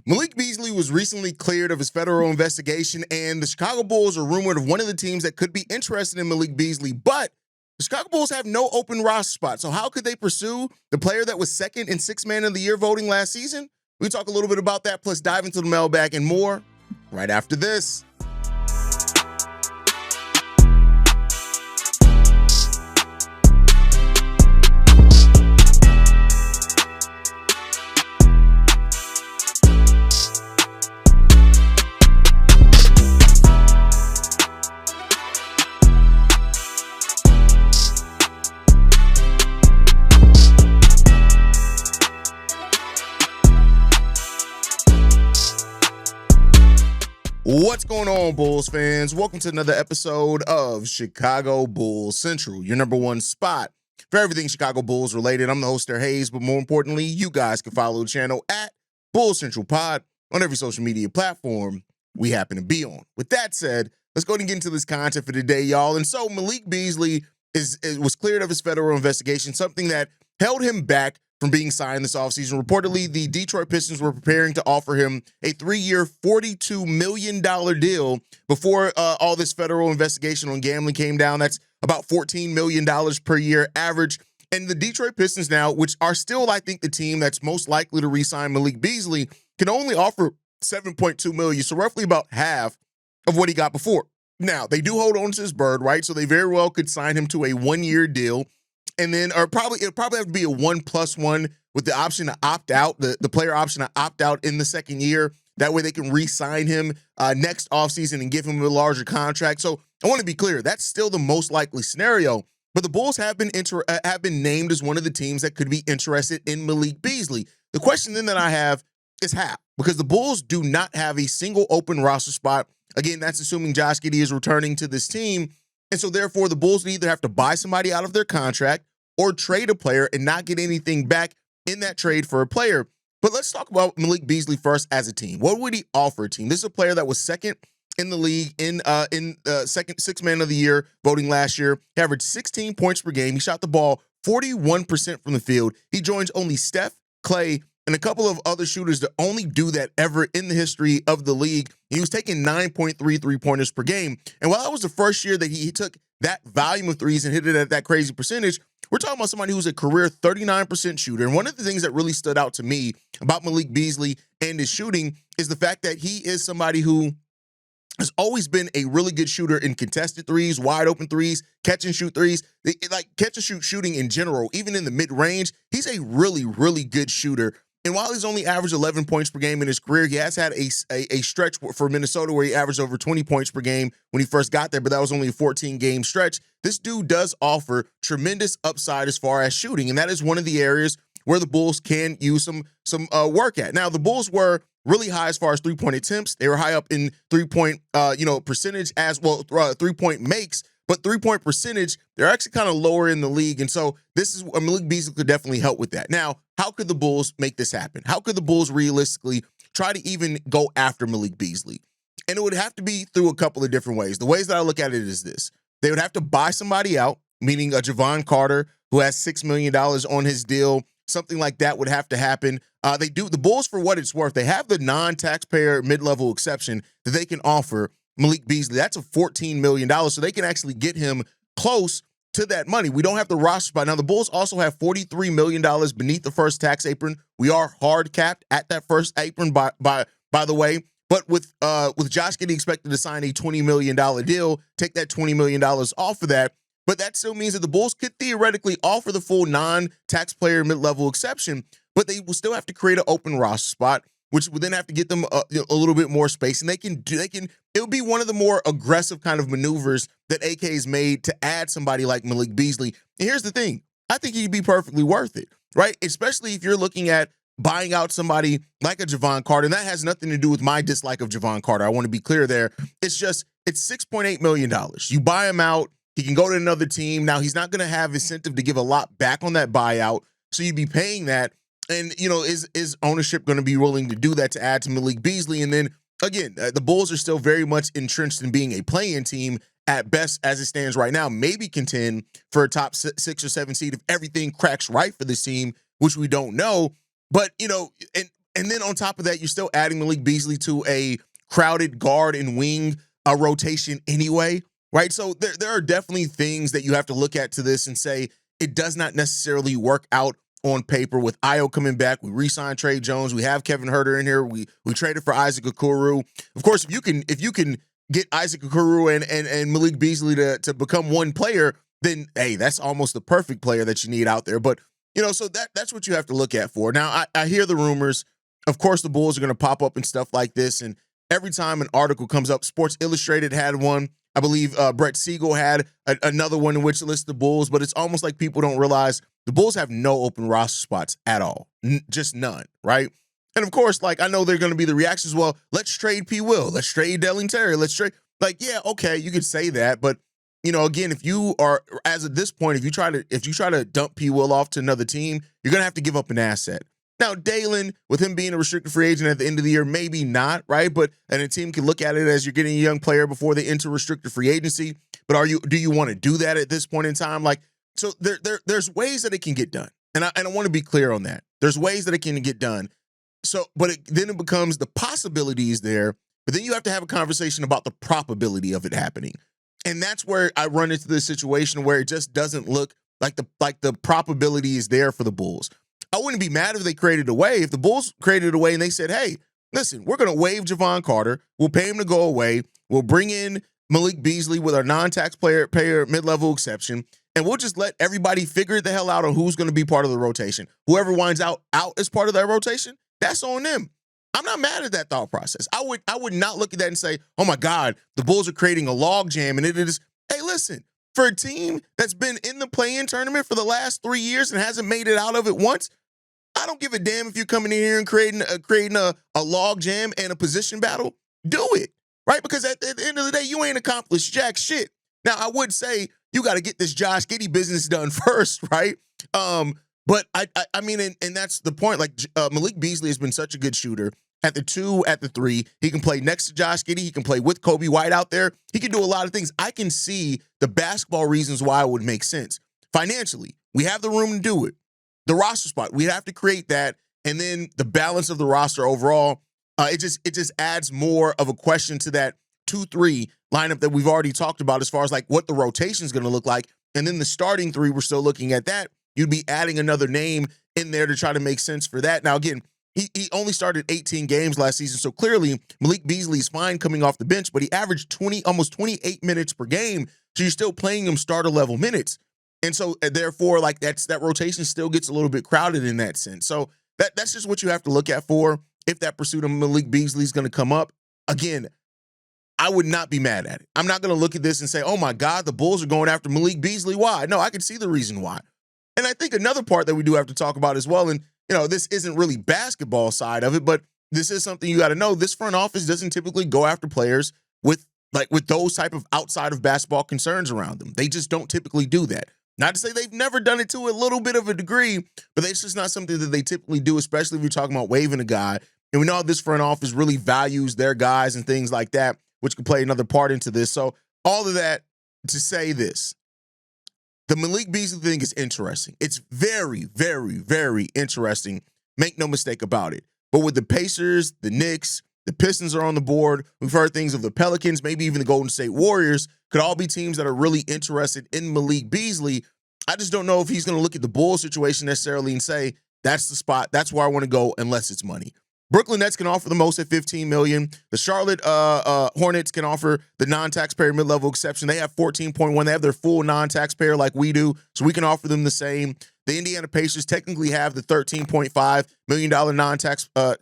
Malik Beasley was recently cleared of his federal investigation, and the Chicago Bulls are rumored of one of the teams that could be interested in Malik Beasley, but the Chicago Bulls have no open roster spot. So how could they pursue the player that was second in Sixth Man of the Year voting last season? We talk a little bit about that, plus dive into the mailbag and more right after this. What's going on, Bulls fans? Welcome to another episode of Chicago Bulls Central, your number one spot for everything Chicago Bulls related. I'm the host, Der Hayes, but more importantly, you guys can follow the channel at Bulls Central Pod on every social media platform we happen to be on. With that said, let's go ahead and get into this content for today, y'all. And so Malik Beasley was cleared of his federal investigation, something that held him back from being signed this offseason. Reportedly, the Detroit Pistons were preparing to offer him a 3-year, $42 million deal before all this federal investigation on gambling came down. That's about $14 million per year average. And the Detroit Pistons now, which are still, I think, the team that's most likely to re-sign Malik Beasley, can only offer $7.2 million, so roughly about half of what he got before. Now, they do hold on to his bird, right? So they very well could sign him to a 1-year deal. And then, it'll probably have to be a 1+1 with the option to opt out, the player option to opt out in the second year. That way they can re-sign him next offseason and give him a larger contract. So I want to be clear, that's still the most likely scenario. But the Bulls have been named as one of the teams that could be interested in Malik Beasley. The question then that I have is how? Because the Bulls do not have a single open roster spot. Again, that's assuming Josh Giddey is returning to this team. And so therefore, the Bulls either have to buy somebody out of their contract or trade a player and not get anything back in that trade for a player. But let's talk about Malik Beasley first as a team. What would he offer a team? This is a player that was second in the league in second Sixth Man of the Year voting last year. He averaged 16 points per game. He shot the ball 41% from the field. He joins only Steph, Clay, and a couple of other shooters to only do that ever in the history of the league. He was taking 9.3 3-pointers per game. And while that was the first year that he took that volume of threes and hit it at that crazy percentage, we're talking about somebody who's a career 39% shooter. And one of the things that really stood out to me about Malik Beasley and his shooting is the fact that he is somebody who has always been a really good shooter in contested threes, wide open threes, catch and shoot threes, like catch and shoot shooting in general, even in the mid range. He's a really, really good shooter. And while he's only averaged 11 points per game in his career, he has had a stretch for Minnesota where he averaged over 20 points per game when he first got there, but that was only a 14-game stretch. This dude does offer tremendous upside as far as shooting, and that is one of the areas where the Bulls can use some work at. Now, the Bulls were really high as far as three-point attempts. They were high up in three-point percentage as well, three-point makes. But three-point percentage, they're actually kind of lower in the league. And so this is Malik Beasley could definitely help with that. Now, how could the Bulls make this happen? How could the Bulls realistically try to even go after Malik Beasley? And it would have to be through a couple of different ways. The ways that I look at it is this. They would have to buy somebody out, meaning a Javon Carter who has $6 million on his deal. Something like that would have to happen. The Bulls, for what it's worth, they have the non-taxpayer mid-level exception that they can offer Malik Beasley. That's a $14 million, so they can actually get him close to that money. We don't have the roster spot. Now, the Bulls also have $43 million beneath the first tax apron. We are hard capped at that first apron, by the way. But with Josh Giddey expected to sign a $20 million deal, take that $20 million off of that. But that still means that the Bulls could theoretically offer the full non-taxpayer mid-level exception, but they will still have to create an open roster spot, which would then have to get them a little bit more space. And it'll be one of the more aggressive kind of maneuvers that AK has made to add somebody like Malik Beasley. And here's the thing. I think he'd be perfectly worth it, right? Especially if you're looking at buying out somebody like a Javon Carter. And that has nothing to do with my dislike of Javon Carter. I want to be clear there. It's $6.8 million. You buy him out. He can go to another team. Now, he's not going to have incentive to give a lot back on that buyout. So you'd be paying that. And, is ownership going to be willing to do that to add to Malik Beasley? And then, again, the Bulls are still very much entrenched in being a play-in team at best as it stands right now. Maybe contend for a top 6 or 7 seed if everything cracks right for this team, which we don't know. But, and And then on top of that, you're still adding Malik Beasley to a crowded guard and wing rotation anyway, right? So there are definitely things that you have to look at to this and say it does not necessarily work out on paper. With Ayo coming back, we re-signed Trey Jones, we have Kevin Huerter in here, we traded for Isaac Okoro. Of course, if you can get Isaac Okoro and Malik Beasley to become one player, then hey, that's almost the perfect player that you need out there. But so that's what you have to look at for. Now, I hear the rumors. Of course, the Bulls are going to pop up and stuff like this. And every time an article comes up, Sports Illustrated had one. I believe Brett Siegel had another one in which lists the Bulls. But it's almost like people don't realize the Bulls have no open roster spots at all. Just none, right? And of course, like, I know they're going to be the reactions. Well, let's trade P. Will. Let's trade Dellen Terry. Let's trade. Like, yeah, okay, you could say that. But, again, if you are, as of this point, if you try to dump P. Will off to another team, you're going to have to give up an asset. Now, Dalen, with him being a restricted free agent at the end of the year, maybe not, right? And a team can look at it as you're getting a young player before they enter restricted free agency. But do you want to do that at this point in time? Like, so there's ways that it can get done. And I want to be clear on that. There's ways that it can get done. So, but then it becomes the possibility is there, but then you have to have a conversation about the probability of it happening. And that's where I run into this situation where it just doesn't look like the probability is there for the Bulls. I wouldn't be mad if they created a way. If the Bulls created a way and they said, hey, listen, we're going to waive Javon Carter. We'll pay him to go away. We'll bring in Malik Beasley with our non-taxpayer mid-level exception, and we'll just let everybody figure the hell out on who's going to be part of the rotation. Whoever winds out as part of that rotation, that's on them. I'm not mad at that thought process. I would not look at that and say, oh my God, the Bulls are creating a log jam. And it is, hey, listen, for a team that's been in the play-in tournament for the last 3 years and hasn't made it out of it once, I don't give a damn if you're coming in here and creating a log jam and a position battle. Do it, right? Because at the end of the day, you ain't accomplished jack shit. Now, I would say you got to get this Josh Giddey business done first, right? But I mean, and that's the point. Like, Malik Beasley has been such a good shooter at the 2, at the 3. He can play next to Josh Giddey. He can play with Coby White out there. He can do a lot of things. I can see the basketball reasons why it would make sense. Financially, we have the room to do it. The roster spot, we'd have to create that. And then the balance of the roster overall, it just adds more of a question to that 2-3 lineup that we've already talked about as far as like what the rotation is going to look like. And then the starting 3, we're still looking at that. You'd be adding another name in there to try to make sense for that. Now, again, he only started 18 games last season, so clearly Malik Beasley is fine coming off the bench, but he averaged almost 28 minutes per game, so you're still playing him starter-level minutes. And so, therefore, like that rotation still gets a little bit crowded in that sense. So that's just what you have to look at for if that pursuit of Malik Beasley is going to come up. Again, I would not be mad at it. I'm not going to look at this and say, oh, my God, the Bulls are going after Malik Beasley. Why? No, I can see the reason why. And I think another part that we do have to talk about as well, and, this isn't really basketball side of it, but this is something you got to know. This front office doesn't typically go after players with those type of outside of basketball concerns around them. They just don't typically do that. Not to say they've never done it to a little bit of a degree, but it's just not something that they typically do, especially if you're talking about waiving a guy. And we know this front office really values their guys and things like that, which could play another part into this. So all of that to say this. The Malik Beasley thing is interesting. It's very, very, very interesting. Make no mistake about it. But with the Pacers, the Knicks, the Pistons are on the board. We've heard things of the Pelicans, maybe even the Golden State Warriors, could all be teams that are really interested in Malik Beasley. I just don't know if he's going to look at the Bulls situation necessarily and say, that's the spot, that's where I want to go, unless it's money. Brooklyn Nets can offer the most at $15 million. The Charlotte Hornets can offer the non-taxpayer mid-level exception. They have 14.1. They have their full non-taxpayer like we do, so we can offer them the same. The Indiana Pacers technically have the $13.5 million non-tax, the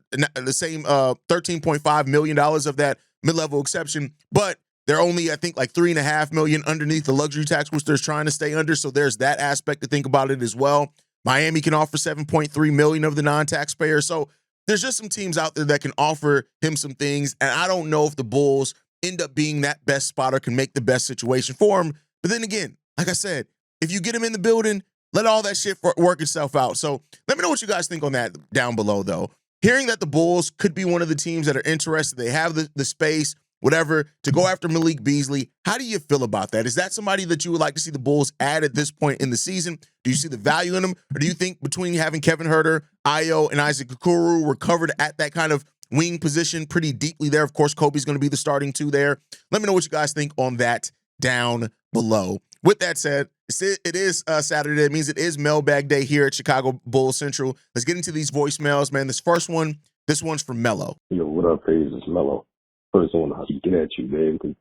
same $13.5 million of that mid-level exception, but they're only, I think, like $3.5 million underneath the luxury tax, which they're trying to stay under. So there's that aspect to think about it as well. Miami can offer $7.3 million of the non-taxpayer. So there's just some teams out there that can offer him some things, and I don't know if the Bulls end up being that best spot or can make the best situation for him. But then again, like I said, if you get him in the building, let all that shit work itself out. So let me know what you guys think on that down below, though. Hearing that the Bulls could be one of the teams that are interested, they have the space, whatever, to go after Malik Beasley, how do you feel about that? Is that somebody that you would like to see the Bulls add at this point in the season? Do you see the value in them? Or do you think between having Kevin Huerter, Ayo and Isaac Okoro were covered at that kind of wing position pretty deeply there. Of course, Coby's going to be the starting two there. Let me know what you guys think on that down below. With that said, it is Saturday. It means it is Mailbag Day here at Chicago Bulls Central. Let's get into these voicemails, man. This one's from Mello. Yo, what up, FaZe? It's Mello. First, I want to get at you, man, because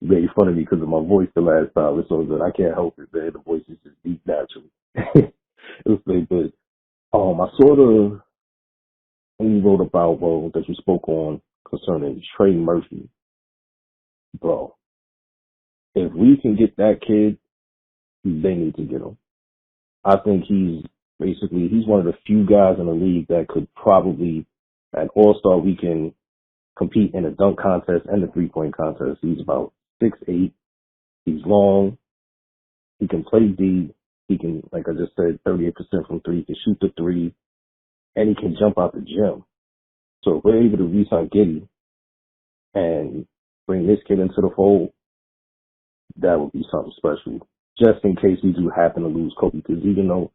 you made fun of me because of my voice the last time. It's so good. I can't help it, man. The voice is just deep naturally. It's so good. I sort of only wrote about, that you spoke on concerning Trey Murphy. Bro, if we can get that kid, they need to get him. I think he's one of the few guys in the league that could probably, at All-Star Weekend, compete in a dunk contest and the three-point contest. He's about 6'8". He's long. He can play D. He can, like I just said, 38% from three. He can shoot the three. And he can jump out the gym. So if we're able to re-sign Giddey and bring this kid into the fold, that would be something special. Just in case we do happen to lose Coby, because even though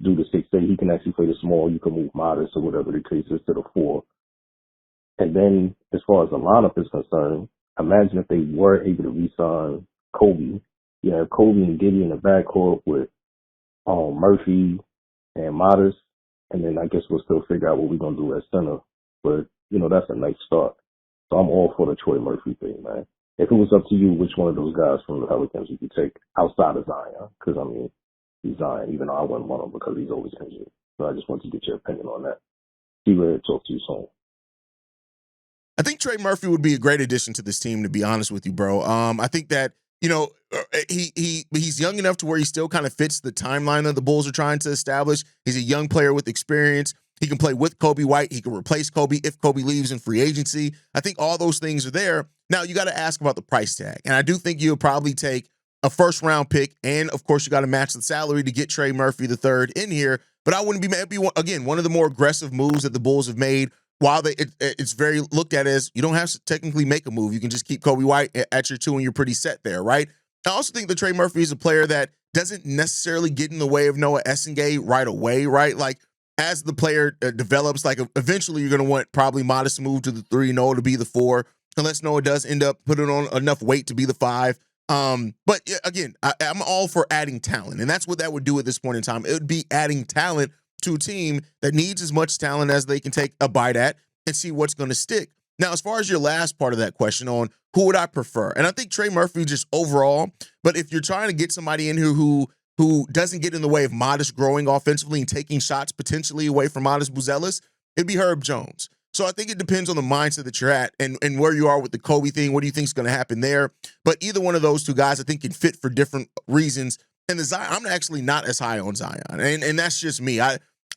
due to 6'8", he can actually play the small, you can move Modest or whatever the case is to the 4. And then as far as the lineup is concerned, imagine if they were able to re-sign Coby. You have Coby and Giddey in the backcourt with Murphy and Modest, and then I guess we'll still figure out what we're going to do at center. But, that's a nice start. So I'm all for the Trey Murphy thing, man. If it was up to you, which one of those guys from the Pelicans you could take outside of Zion? Because, he's Zion, even though I wouldn't want him because he's always injured. So I just want to get your opinion on that. See where it talk to you soon. I think Trey Murphy would be a great addition to this team, to be honest with you, bro. I think that, he's young enough to where he still kind of fits the timeline that the Bulls are trying to establish. He's a young player with experience. He can play with Coby White. He can replace Coby if Coby leaves in free agency. I think all those things are there. Now, you got to ask about the price tag. And I do think you'll probably take a first-round pick, and, of course, you got to match the salary to get Trey Murphy the third in here. But I wouldn't be mad. Again, one of the more aggressive moves that the Bulls have made. While it's very looked at as you don't have to technically make a move. You can just keep Coby White at your 2 and you're pretty set there, right? I also think that Trey Murphy is a player that doesn't necessarily get in the way of Noah Essengate right away, right? Like, as the player develops, like eventually you're going to want probably Modest to move to the 3, Noah to be the 4, unless Noah does end up putting on enough weight to be the 5. But again, I'm all for adding talent, and that's what that would do at this point in time. It would be adding talent to a team that needs as much talent as they can take a bite at and see what's going to stick. Now, as far as your last part of that question on who would I prefer, and I think Trey Murphy just overall, but if you're trying to get somebody in here who doesn't get in the way of Modest growing offensively and taking shots potentially away from Modest Buzelis, it'd be Herb Jones. So I think it depends on the mindset that you're at and where you are with the Coby thing. What do you think is going to happen there? But either one of those two guys, I think, can fit for different reasons. And I'm actually not as high on Zion, and that's just me.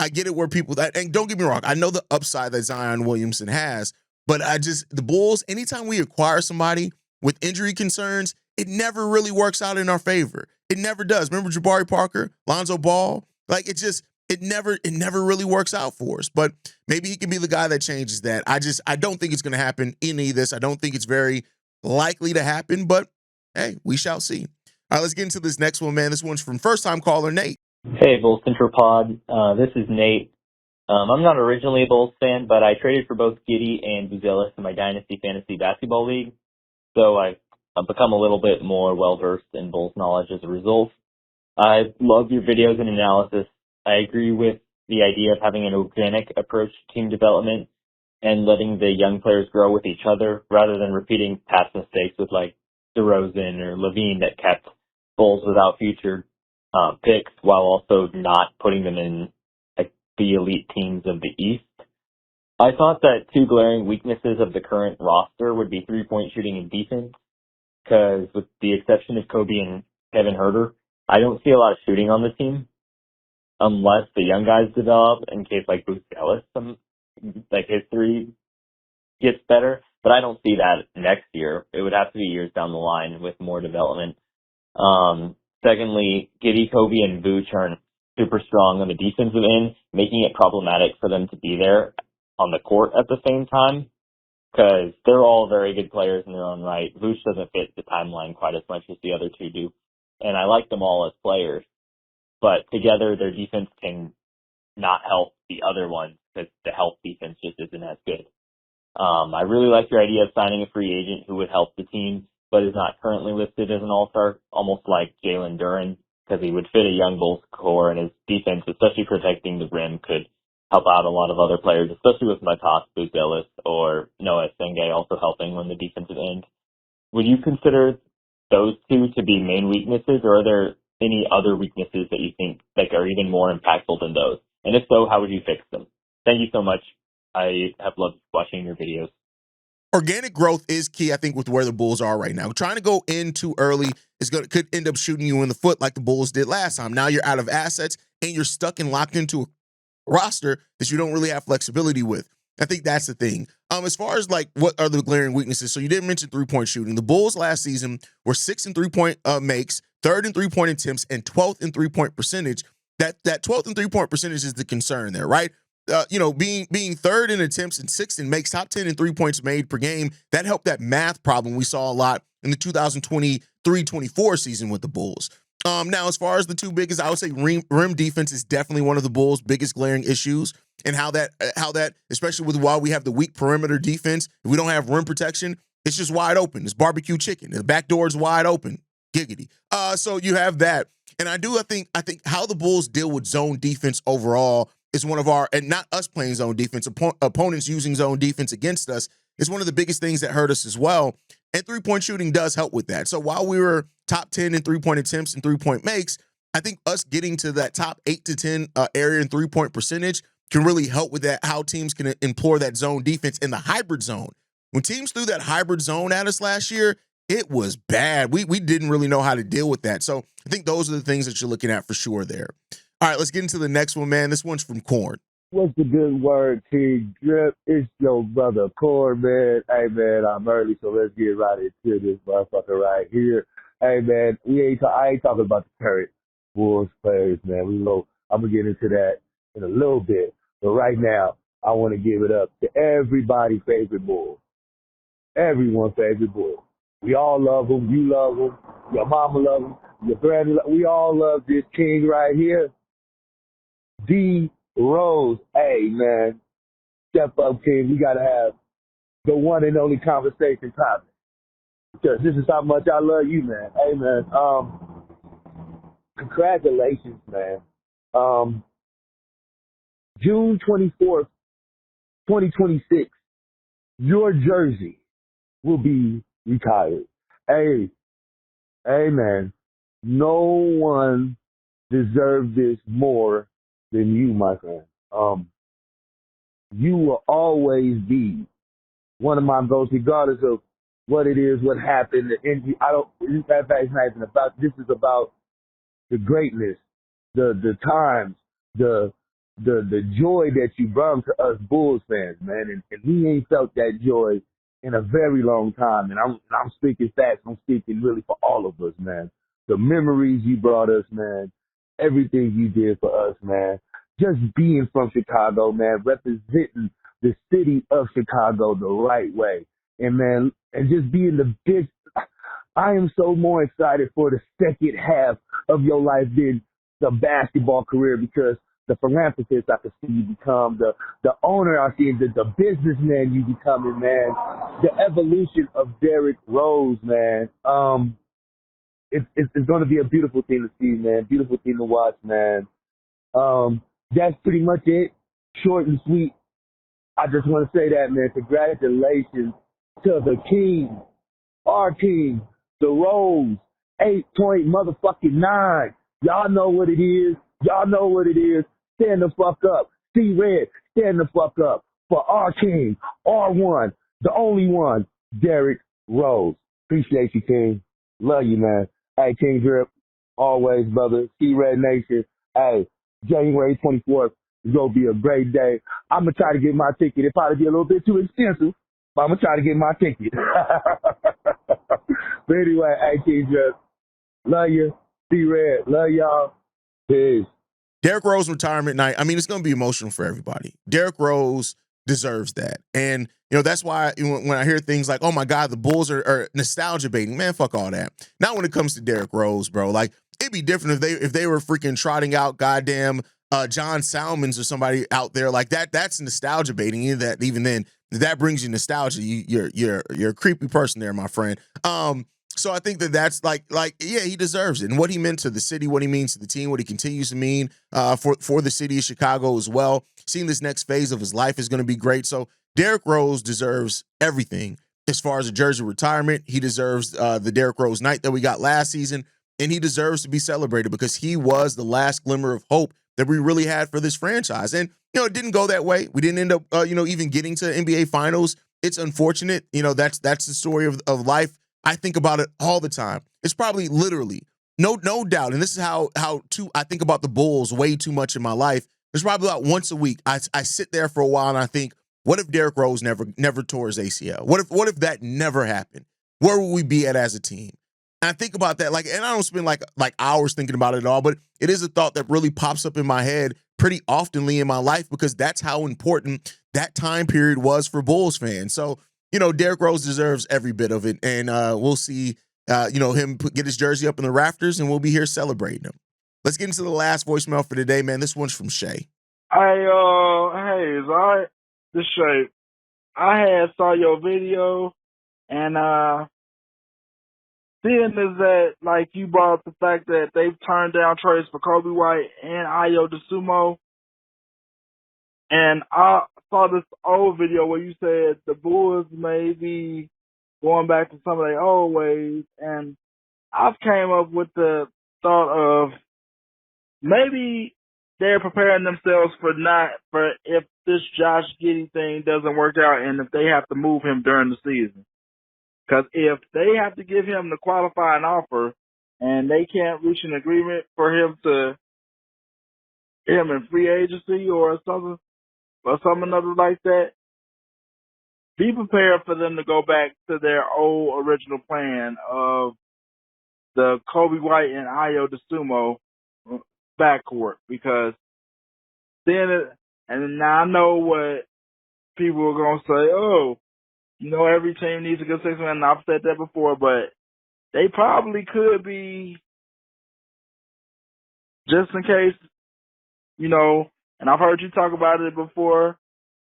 I get it where people and don't get me wrong, I know the upside that Zion Williamson has, but the Bulls, anytime we acquire somebody with injury concerns, it never really works out in our favor. It never does. Remember Jabari Parker, Lonzo Ball? Like it never really works out for us. But maybe he can be the guy that changes that. I don't think it's going to happen in any of this. I don't think it's very likely to happen, but hey, we shall see. All right, let's get into this next one, man. This one's from first-time caller Nate. Hey, Bulls Central Pod. This is Nate. I'm not originally a Bulls fan, but I traded for both Giddey and Buzelis in my Dynasty Fantasy Basketball League, so I've become a little bit more well-versed in Bulls knowledge as a result. I love your videos and analysis. I agree with the idea of having an organic approach to team development and letting the young players grow with each other rather than repeating past mistakes with like DeRozan or Levine that kept Bulls without future picks while also not putting them in like the elite teams of the East. I thought that 2 glaring weaknesses of the current roster would be 3-point shooting and defense, because with the exception of Coby and Kevin Huerter, I don't see a lot of shooting on the team unless the young guys develop, in case like Booth Ellis, like his 3 gets better, but I don't see that next year. It would have to be years down the line with more development. Secondly, Giddey, Coby, and Vooch aren't super strong on the defensive end, making it problematic for them to be there on the court at the same time, because they're all very good players in their own right. Vooch doesn't fit the timeline quite as much as the other 2 do, and I like them all as players, but together their defense can not help the other ones because the health defense just isn't as good. I really like your idea of signing a free agent who would help the team, but is not currently listed as an all-star, almost like Jalen Duren, because he would fit a young Bulls core, and his defense, especially protecting the rim, could help out a lot of other players, especially with Matas Buzelis or Noah Senge also helping on the defensive end. Would you consider those two to be main weaknesses, or are there any other weaknesses that you think like are even more impactful than those? And if so, how would you fix them? Thank you so much. I have loved watching your videos. Organic growth is key, I think, with where the Bulls are right now. Trying to go in too early could end up shooting you in the foot like the Bulls did last time. Now you're out of assets and you're stuck and locked into a roster that you don't really have flexibility with. I think that's the thing. As far as like what are the glaring weaknesses, so you didn't mention 3-point shooting. The Bulls last season were 6th in 3-point makes, 3rd in 3-point attempts, and 12th in 3-point percentage. That 12th in 3-point percentage is the concern there, right? Being 3rd in attempts and 6th in makes, top 10 in 3 points made per game, that helped that math problem we saw a lot in the 2023-24 season with the Bulls. Now, as far as the two biggest, I would say rim defense is definitely one of the Bulls' biggest glaring issues, and how that, especially with while we have the weak perimeter defense, if we don't have rim protection, it's just wide open. It's barbecue chicken. The back door is wide open. Giggity. So you have that, and I think how the Bulls deal with zone defense overall is one of our, and not us playing zone defense, opponents using zone defense against us is one of the biggest things that hurt us as well. And 3-point shooting does help with that. So while we were top 10 in 3-point attempts and 3-point makes, I think us getting to that top 8 to 10 area in 3-point percentage can really help with that, how teams can employ that zone defense in the hybrid zone. When teams threw that hybrid zone at us last year, it was bad. We didn't really know how to deal with that. So I think those are the things that you're looking at for sure there. All right, let's get into the next one, man. This one's from Corn. What's the good word, King Drip? It's your brother Corn, man. Hey, man, I'm early, so let's get right into this motherfucker right here. Hey, man, I ain't talking about the current Bulls players, man. I'm going to get into that in a little bit. But right now, I want to give it up to everybody's favorite Bull. Everyone's favorite Bull. We all love him. You love him. Your mama love him. Your granny love him. We all love this king right here. D. Rose. Hey, man. Step up, king. We got to have the one and only conversation topic. Because this is how much I love you, man. Hey, man. Congratulations, man. June 24th, 2026, your jersey will be retired. Hey, man. No one deserves this more than you, my friend. You will always be one of my goals, regardless of what it is, what happened, the injury. It's not even about, this is about the greatness, the times, the joy that you brought to us Bulls fans, man. And we ain't felt that joy in a very long time. And I'm speaking facts. I'm speaking really for all of us, man. The memories you brought us, man. Everything you did for us, man. Just being from Chicago, man. Representing the city of Chicago the right way. And, man, and just being the big. I am so more excited for the second half of your life than the basketball career, because the philanthropist I can see you become, the owner I see, the businessman you becoming, man, the evolution of Derrick Rose, man. It's going to be a beautiful thing to see, man. Beautiful thing to watch, man. That's pretty much it. Short and sweet. I just want to say that, man. Congratulations to the king, our king, the Rose, 8-point motherfucking 9. Y'all know what it is. Y'all know what it is. Stand the fuck up. C-Red, stand the fuck up for our king, our one, the only one, Derrick Rose. Appreciate you, King. Love you, man. Hey, King Drip, always, brother. C-Red Nation. Hey, January 24th is going to be a great day. I'm going to try to get my ticket. It'll probably be a little bit too expensive, but I'm going to try to get my ticket. But anyway, hey, King Drip, love you. C-Red, love y'all. Peace. Derrick Rose retirement night, I mean, it's going to be emotional for everybody. Derrick Rose deserves that. And, that's why when I hear things like, oh, my God, the Bulls are nostalgia baiting, man, fuck all that. Not when it comes to Derrick Rose, bro. Like, it'd be different if they were freaking trotting out goddamn John Salmons or somebody out there like that. That's nostalgia baiting. That even then, that brings you nostalgia. You're a creepy person there, my friend. So I think that's like yeah, he deserves it, and what he meant to the city, what he means to the team, what he continues to mean for the city of Chicago as well. Seeing this next phase of his life is going to be great. So Derrick Rose deserves everything as far as a jersey retirement. He deserves the Derrick Rose night that we got last season, and he deserves to be celebrated because he was the last glimmer of hope that we really had for this franchise. And it didn't go that way. We didn't end up even getting to NBA Finals. It's unfortunate. That's the story of life. I think about it all the time. It's probably literally no doubt, and this is how I think about the Bulls way too much in my life. There's probably about once a week I sit there for a while and I think, what if Derrick Rose never tore his ACL? What if that never happened? Where would we be at as a team? And I think about that, and I don't spend like hours thinking about it at all, but it is a thought that really pops up in my head pretty oftenly in my life because that's how important that time period was for Bulls fans. So, Derrick Rose deserves every bit of it, and we'll see, him get his jersey up in the rafters, and we'll be here celebrating him. Let's get into the last voicemail for today, man. This one's from Shay. Hey, this Shay. I saw your video, and seeing is that, you brought up the fact that they've turned down trades for Coby White and Ayo Dosunmu, and I saw this old video where you said the Bulls may be going back to some of their old ways, and I've came up with the thought of maybe they're preparing themselves for if this Josh Giddey thing doesn't work out and if they have to move him during the season. Because if they have to give him the qualifying offer and they can't reach an agreement for him in free agency or something another like that, be prepared for them to go back to their old original plan of the Coby White and Ayo Dosunmu backcourt, because and now I know what people are going to say, every team needs a good six-man, and I've said that before, but they probably could be, just in case, and I've heard you talk about it before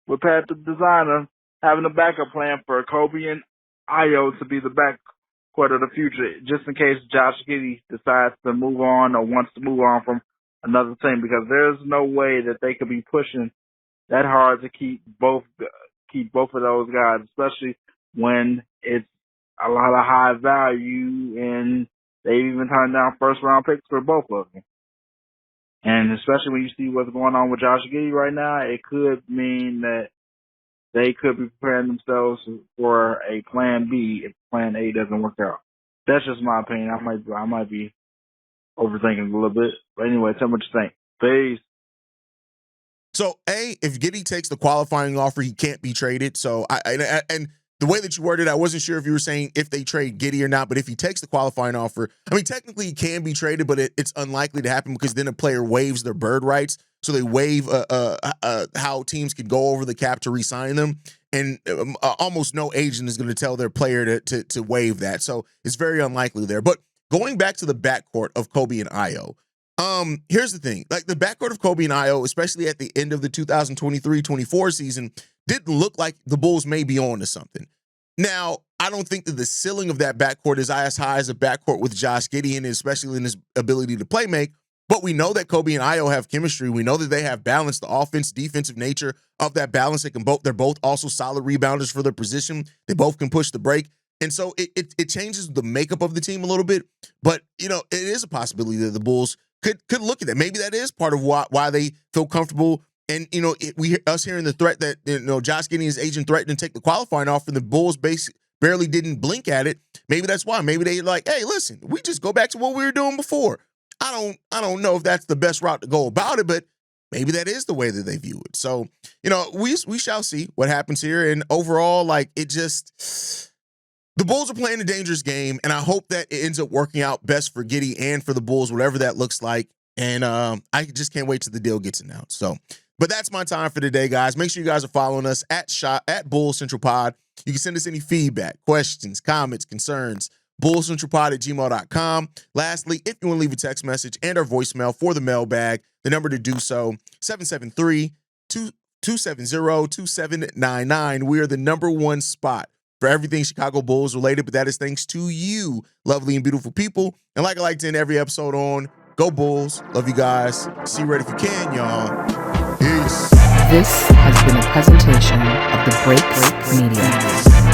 with Pat the designer, having a backup plan for Coby and Ayo to be the backcourt of the future, just in case Josh Giddey decides to move on or wants to move on from another team, because there's no way that they could be pushing that hard to keep both of those guys, especially when it's a lot of high value and they even turned down first round picks for both of them. And especially when you see what's going on with Josh Giddey right now, it could mean that they could be preparing themselves for a plan B if plan A doesn't work out. That's just my opinion. I might be overthinking a little bit. But anyway, tell me what you think. Peace. So, if Giddey takes the qualifying offer, he can't be traded. So, and the way that you worded it, I wasn't sure if you were saying if they trade Giddey or not, but if he takes the qualifying offer, technically he can be traded, but it's unlikely to happen because then a player waives their bird rights. So they waive how teams can go over the cap to re-sign them, and almost no agent is going to tell their player to waive that. So it's very unlikely there. But going back to the backcourt of Coby and Ayo, here's the thing. The backcourt of Coby and Ayo, especially at the end of the 2023-24 season, didn't look like the Bulls may be on to something. Now, I don't think that the ceiling of that backcourt is as high as a backcourt with Josh Giddey, and especially in his ability to play make. But we know that Coby and Ayo have chemistry. We know that they have balance, the offense-defensive nature of that balance. They're both also solid rebounders for their position. They both can push the break. And so it changes the makeup of the team a little bit. But, it is a possibility that the Bulls could look at that. Maybe that is part of why they feel comfortable. And, us hearing the threat that, Josh Giddey and his agent threatened to take the qualifying offer, and the Bulls barely didn't blink at it. Maybe that's why. Maybe they're like, hey, listen, we just go back to what we were doing before. I don't know if that's the best route to go about it, but maybe that is the way that they view it. So, we shall see what happens here. And overall, the Bulls are playing a dangerous game, and I hope that it ends up working out best for Giddey and for the Bulls, whatever that looks like. And I just can't wait till the deal gets announced. So, but that's my time for today, guys. Make sure you guys are following us at Bulls Central Pod. You can send us any feedback, questions, comments, concerns, bullcentralpod@gmail.com. Lastly, if you want to leave a text message and our voicemail for the mailbag, the number to do so, 773-270-2799. We are the number one spot for everything Chicago Bulls related, but that is thanks to you, lovely and beautiful people. And like I like to end every episode on, go Bulls. Love you guys. See you right if you can, y'all. Peace. This has been a presentation of the Break Media.